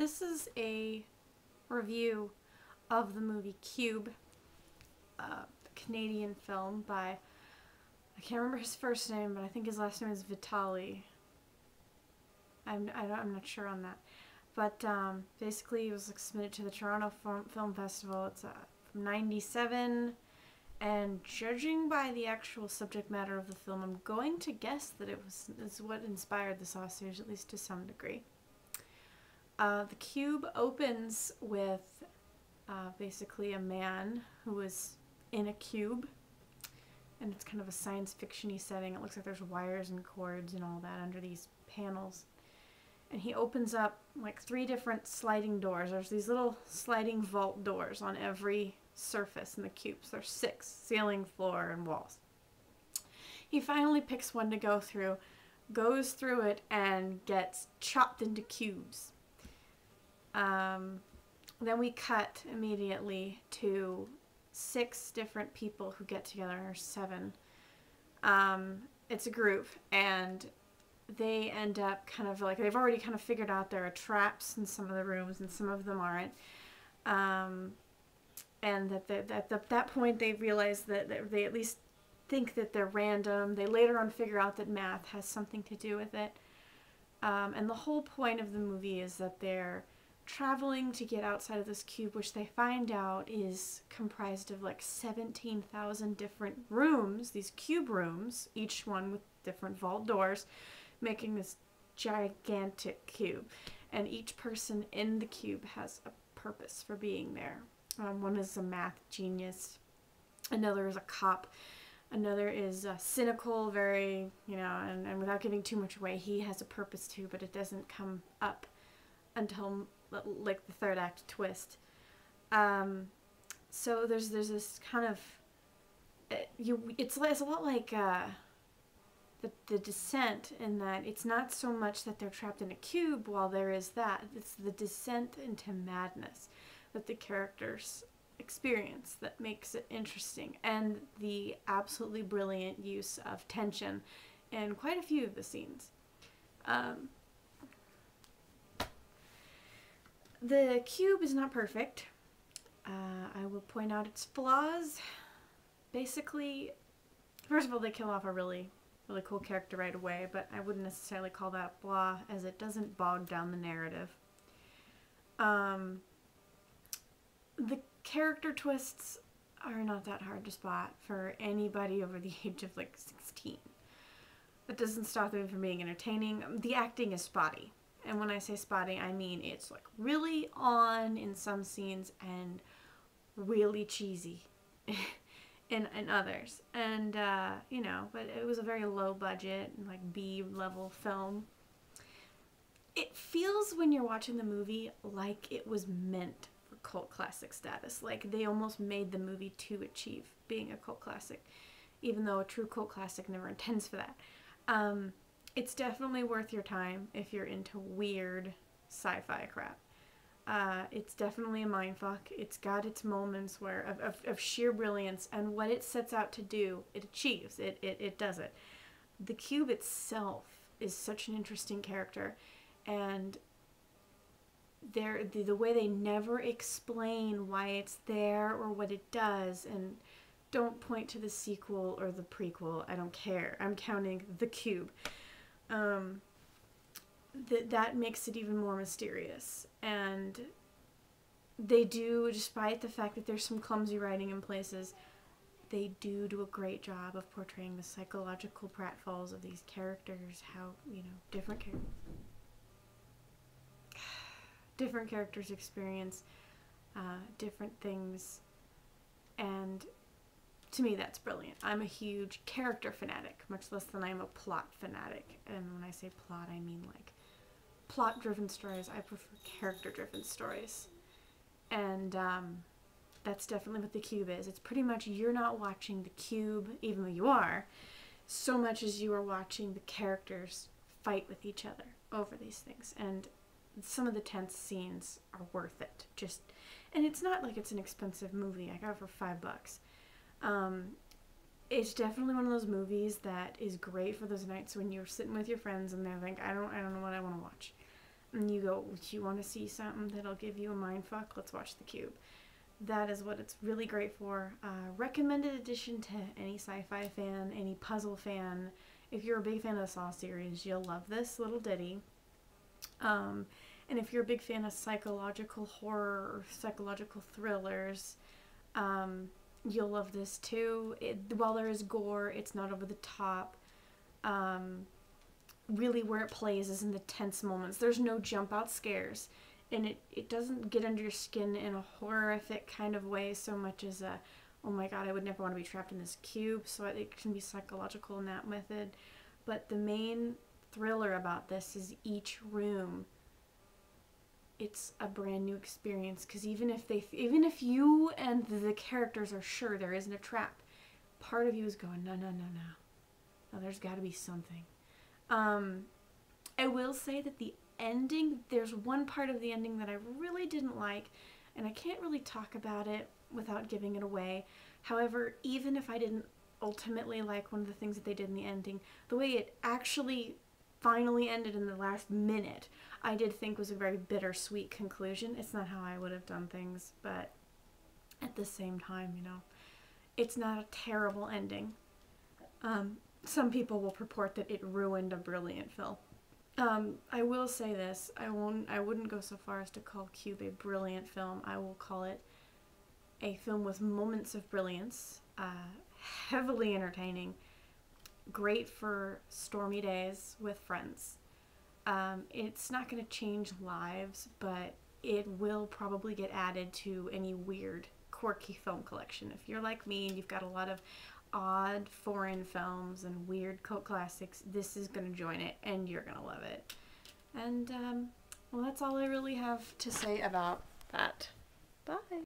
This is a review of the movie Cube, a Canadian film by, I can't remember his first name, but I think his last name is Vitali. I'm not sure on that. But basically it was submitted to the Toronto Film Festival. It's from 97, and judging by the actual subject matter of the film, I'm going to guess that it's what inspired the sausage, at least to some degree. The Cube opens with basically a man who is in a cube, and it's kind of a science fiction-y setting. It looks like there's wires and cords and all that under these panels. And he opens up like 3 different sliding doors. There's these little sliding vault doors on every surface in the cube. So there's 6, ceiling, floor, and walls. He finally picks one to go through, goes through it, and gets chopped into cubes. Then we cut immediately to 6 different people who get together, or 7. It's a group, and they end up kind of like, they've already kind of figured out there are traps in some of the rooms and some of them aren't. And that at that point they realize that they at least think that they're random. They later on figure out that math has something to do with it. And the whole point of the movie is that they're traveling to get outside of this cube, which they find out is comprised of like 17,000 different rooms, these cube rooms, each one with different vault doors, making this gigantic cube. And each person in the cube has a purpose for being there. One is a math genius, another is a cop, another is cynical, very, and without giving too much away, he has a purpose too, but it doesn't come up until like the 3rd act twist. So there's this kind of, it's a lot like the descent, in that it's not so much that they're trapped in a cube while there is that. It's the descent into madness that the characters experience that makes it interesting, and the absolutely brilliant use of tension in quite a few of the scenes. The cube is not perfect. I will point out its flaws. Basically, first of all, they kill off a really cool character right away, but I wouldn't necessarily call that a flaw, as it doesn't bog down the narrative. The character twists are not that hard to spot for anybody over the age of like 16. That doesn't stop them from being entertaining. The acting is spotty. And when I say spotty, I mean it's like really on in some scenes and really cheesy in others. And, but it was a very low budget, like B-level film. It feels, when you're watching the movie, like it was meant for cult classic status. Like they almost made the movie to achieve being a cult classic, even though a true cult classic never intends for that. It's definitely worth your time if you're into weird sci-fi crap. It's definitely a mindfuck. It's got its moments where of sheer brilliance, and what it sets out to do, it achieves. It does it. The cube itself is such an interesting character, and the way they never explain why it's there or what it does, and don't point to the sequel or the prequel. I don't care. I'm counting the cube. That makes it even more mysterious. And they do, despite the fact that there's some clumsy writing in places, they do a great job of portraying the psychological pratfalls of these characters, how, different characters experience different things, and to me, that's brilliant. I'm a huge character fanatic, much less than I'm a plot fanatic. And when I say plot, I mean like plot-driven stories. I prefer character-driven stories. And that's definitely what the cube is. It's pretty much, you're not watching the cube, even though you are, so much as you are watching the characters fight with each other over these things. And some of the tense scenes are worth it. And it's not like it's an expensive movie. I got it for $5. It's definitely one of those movies that is great for those nights when you're sitting with your friends and they're like, I don't know what I want to watch. and you go, do you want to see something that'll give you a mind fuck? Let's watch The Cube. That is what it's really great for. Recommended addition to any sci-fi fan, any puzzle fan. If you're a big fan of the Saw series, you'll love this little ditty. And if you're a big fan of psychological horror or psychological thrillers, you'll love this too. While there is gore, it's not over the top. Really where it plays is in the tense moments. There's no jump out scares. And it doesn't get under your skin in a horrific kind of way so much as a, oh my god, I would never want to be trapped in this cube. So it can be psychological in that method. But the main thriller about this is each room. It's a brand new experience, because even if you and the characters are sure there isn't a trap, part of you is going, no, there's got to be something. I will say that the ending, there's one part of the ending that I really didn't like, and I can't really talk about it without giving it away. However, even if I didn't ultimately like one of the things that they did in the ending, the way it actually finally ended in the last minute, I did think was a very bittersweet conclusion. It's not how I would have done things, but at the same time, you know, it's not a terrible ending. Some people will purport that it ruined a brilliant film. I will say this, I wouldn't go so far as to call Cube a brilliant film. I will call it a film with moments of brilliance, heavily entertaining, great for stormy days with friends. It's not going to change lives, but it will probably get added to any weird, quirky film collection. If you're like me and you've got a lot of odd foreign films and weird cult classics, this is going to join it and you're going to love it. And, well, that's all I really have to say about that. Bye.